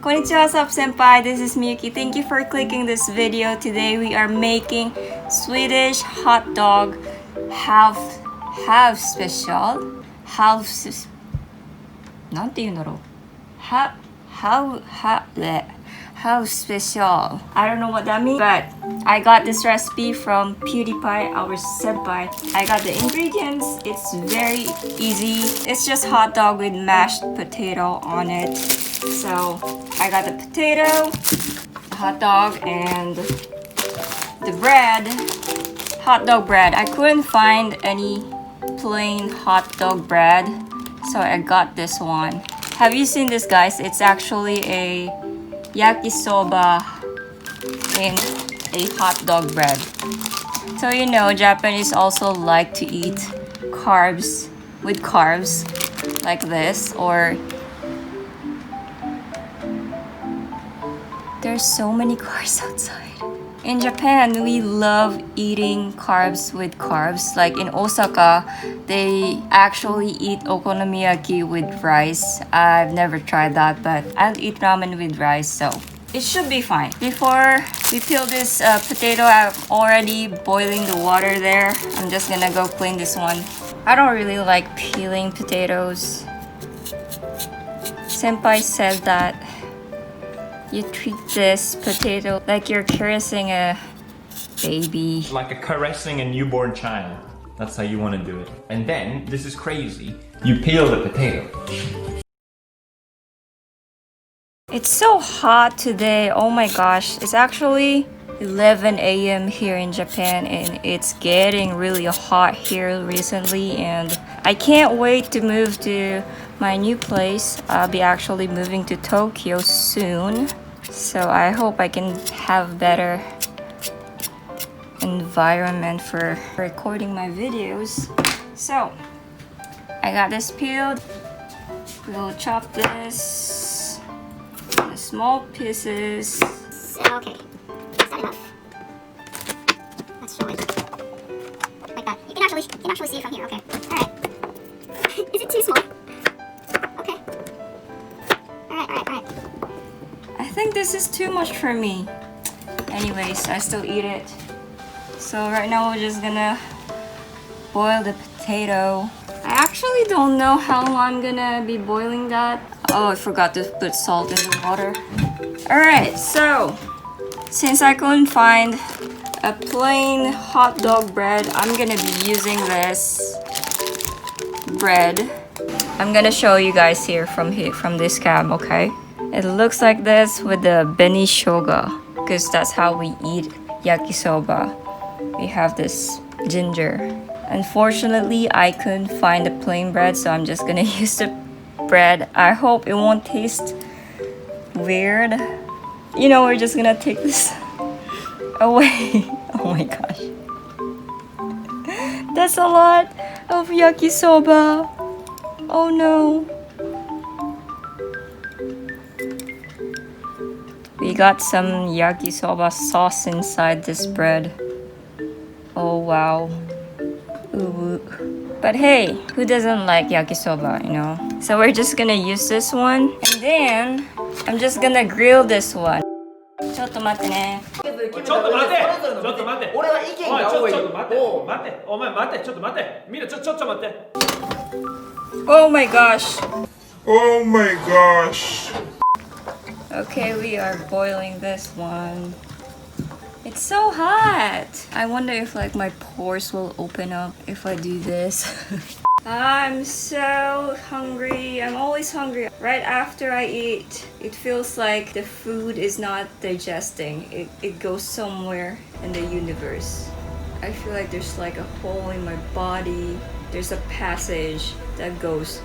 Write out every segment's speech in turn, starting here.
Konnichiwassup Senpai, this is Miyuki. Thank you for clicking this video. Today we are making Swedish hot dog half special. Halv special. I don't know what that means, but I got this recipe from Pewdiepie, our senpai. I got the ingredients. It's very easy. It's just hot dog with mashed potato on it. So I got the potato, hot dog, and the bread. Hot dog bread. I couldn't find any plain hot dog bread, so I got this one. Have you seen this, guys? It's actually a yakisoba in a hot dog bread. So you know, Japanese also like to eat carbs with carbs like this, or there's so many cars outside. In Japan, we love eating carbs with carbs. Like in Osaka, they actually eat okonomiyaki with rice. I've never tried that, but I'll eat ramen with rice, so it should be fine. Before we peel this potato, I'm already boiling the water there. I'm just gonna go clean this one. I don't really like peeling potatoes. Senpai said that you treat this potato like you're caressing a baby. Like a caressing a newborn child. That's how you want to do it. And then, this is crazy, you peel the potato. It's so hot today. Oh my gosh. It's actually 11 a.m. here in Japan, and it's getting really hot here recently, and I can't wait to move to my new place. I'll be actually moving to Tokyo soon, so I hope I can have better environment for recording my videos. So I got this peeled. We'll chop this into small pieces. Okay, is that enough? Let's show it. Like that. You can actually see it from here. Okay. Alright. Is it too small? Okay. Alright. I think this is too much for me. Anyways, I still eat it. So right now we're just gonna boil the potato. I actually don't know how long I'm gonna be boiling that. Oh, I forgot to put salt in the water. Alright, so since I couldn't find a plain hot dog bread, I'm gonna be using this bread. I'm gonna show you guys here from this cam, okay? It looks like this with the beni shoga, because that's how we eat yakisoba. We have this ginger. Unfortunately, I couldn't find the plain bread, so I'm just gonna use the bread. I hope it won't taste weird. You know, we're just gonna take this away. Oh my gosh. That's a lot of yakisoba. Oh no. We got some yakisoba sauce inside this bread. Oh wow. Ooh. But hey, who doesn't like yakisoba, you know? So we're just gonna use this one, and then I'm just gonna grill this one. ちょっと待ってね。ちょっと待って。俺は意見が多い。ちょっと待って。お前待って。ちょっと待って。みんなちょっと待って。Oh my gosh. Oh my gosh. Okay, we are boiling this one. It's so hot. I wonder if like my pores will open up if I do this. I'm so hungry. I'm always hungry. Right after I eat, it feels like the food is not digesting. It goes somewhere in the universe. I feel like there's like a hole in my body. There's a passage that goes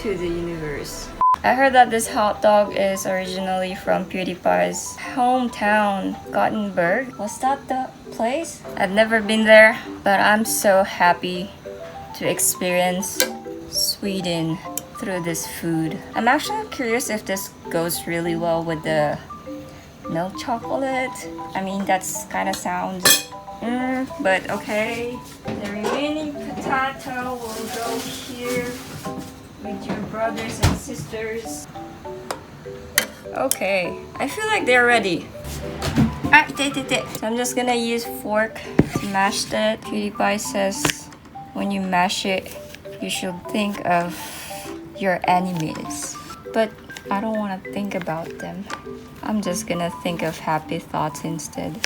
to the universe. I heard that this hot dog is originally from Pewdiepie's hometown, Gothenburg. Was that the place? I've never been there, but I'm so happy to experience Sweden through this food. I'm actually curious if this goes really well with the milk chocolate. I mean, that's kind of sounds but okay. The remaining potato will go here with your brothers and sisters. Okay, I feel like they're ready. Ah, so I'm just gonna use fork to mash it. Pewdiepie says when you mash it, you should think of your enemies. But I don't want to think about them. I'm just gonna think of happy thoughts instead.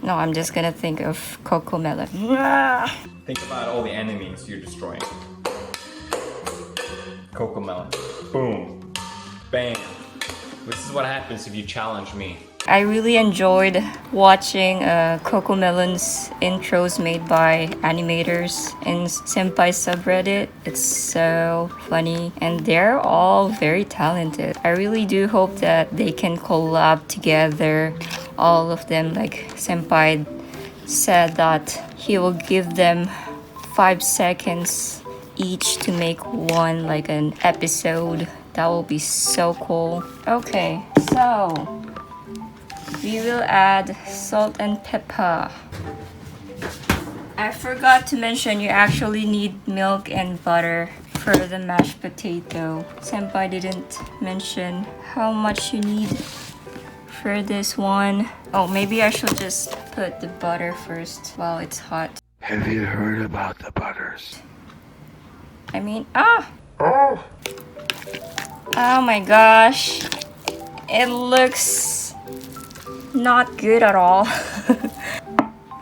No, I'm just gonna think of Coco Melon. Think about all the enemies you're destroying. Coco Melon. Boom. Bam. This is what happens if you challenge me. I really enjoyed watching Coco Melon's intros made by animators in Senpai subreddit. It's so funny and they're all very talented. I really do hope that they can collab together, all of them. Like Senpai said that he will give them 5 seconds each to make one, like an episode. That will be so cool. Okay, so we will add salt and pepper. I forgot to mention you actually need milk and butter for the mashed potato. Senpai didn't mention how much you need for this one. Oh, maybe I should just put the butter first while it's hot. Have you heard about the butters? I mean, oh my gosh. It looks not good at all.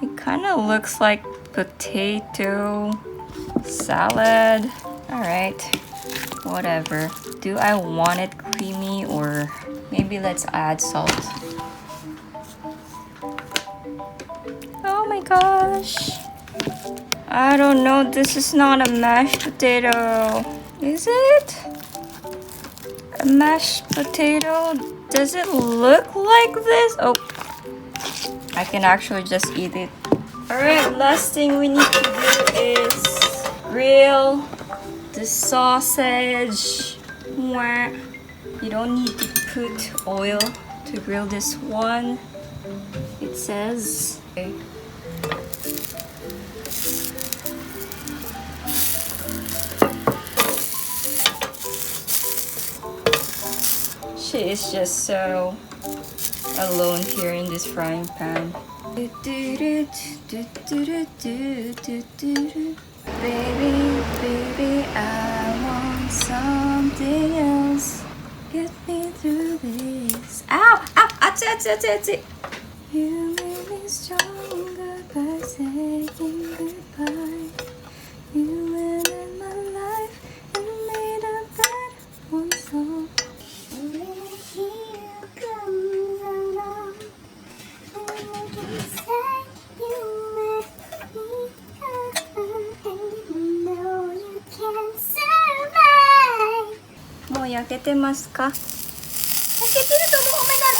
It kind of looks like potato salad. Alright, whatever. Do I want it creamy or maybe let's add salt? Oh my gosh. I don't know, this is not a mashed potato. Is it? A mashed potato? Does it look like this? Oh, I can actually just eat it. Alright, last thing we need to do is grill the sausage. Mwah. You don't need to put oil to grill this one. It says. Okay. She is just so alone here in this frying pan. Baby, baby, I want something else. Get me through this. Ow! Ow! Achoo! You made me stronger by saying goodbye. You went in my life and made a bad one song. Mo yakete masu ka? Yaketeru to omou. Oh my god!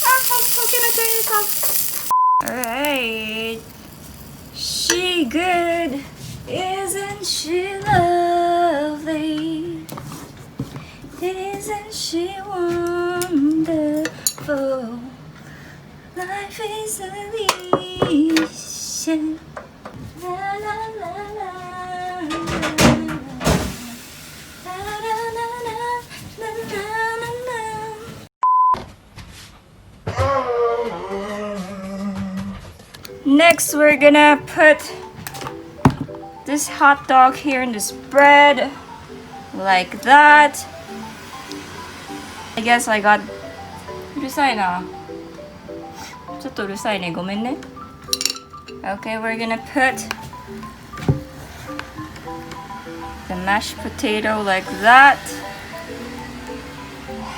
How can I turn this off? Alright. She good. Isn't she lovely? Isn't she wonderful? Life is a leash. La la la la. Next, we're gonna put this hot dog here in this bread, like that. I guess I got. うるさいな。ちょっとうるさいね。ごめんね。Okay, we're gonna put the mashed potato like that.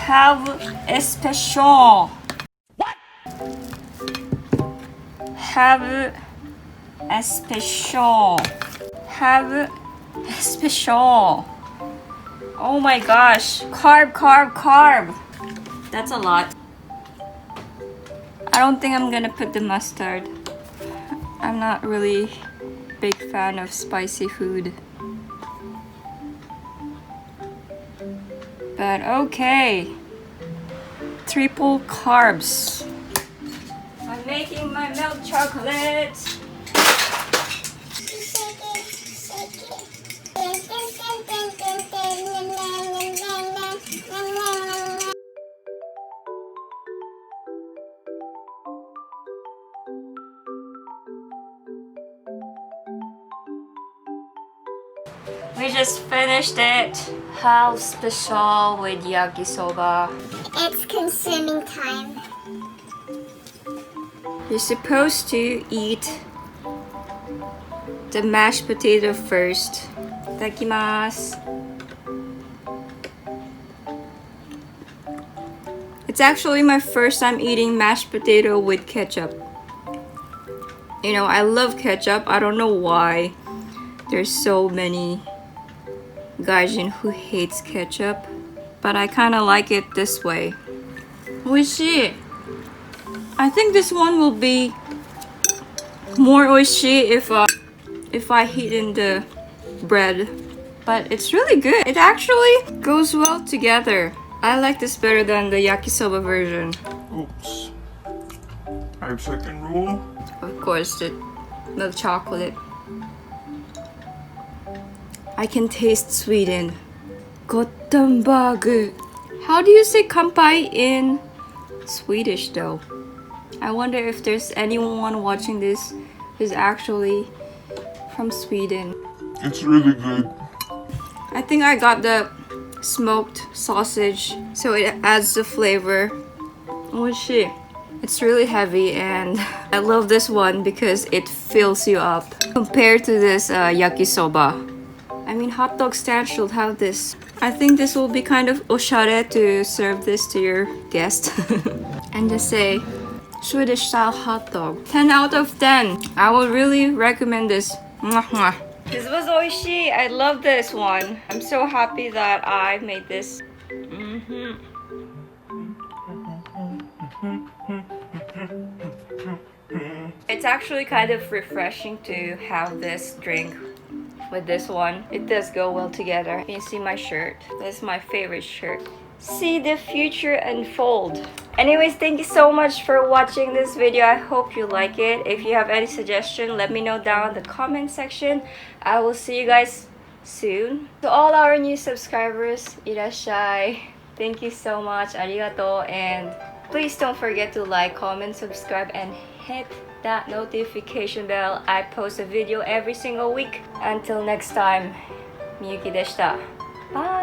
Have a special. Have a special. Have a special. Oh my gosh. Carb. That's a lot. I don't think I'm gonna put the mustard. I'm not really big fan of spicy food. But okay. Triple carbs. I'm making my milk chocolate. We just finished it. Halv special with yakisoba. It's consuming time. You're supposed to eat the mashed potato first. Itadakimasu. It's actually my first time eating mashed potato with ketchup. You know, I love ketchup. I don't know why there's so many gaijin who hates ketchup, but I kind of like it this way. Oishii. I think this one will be more oishii if I heat in the bread, but it's really good. It actually goes well together. I like this better than the yakisoba version. Oops. 5-second rule. Of course, the milk chocolate. I can taste Sweden. Gothenburg. How do you say kampai in Swedish though? I wonder if there's anyone watching this who's actually from Sweden. It's really good. I think I got the smoked sausage, so it adds the flavor. Oishii. It's really heavy and I love this one because it fills you up compared to this yakisoba. I mean, hot dog stand should have this. I think this will be kind of oshare to serve this to your guest. And just say Swedish style hot dog. 10 out of 10. I would really recommend this. Mwah, mwah. This was oishii. I love this one. I'm so happy that I made this. It's actually kind of refreshing to have this drink with this one. It does go well together. You can see my shirt. This is my favorite shirt. See the future unfold. Anyways, thank you so much for watching this video. I hope you like it. If you have any suggestion, let me know down in the comment section. I will see you guys soon. To all our new subscribers, irashai. Thank you so much. Arigato. And please don't forget to like, comment, subscribe, and hit that notification bell. I post a video every single week. Until next time, Miyuki deshita. Bye!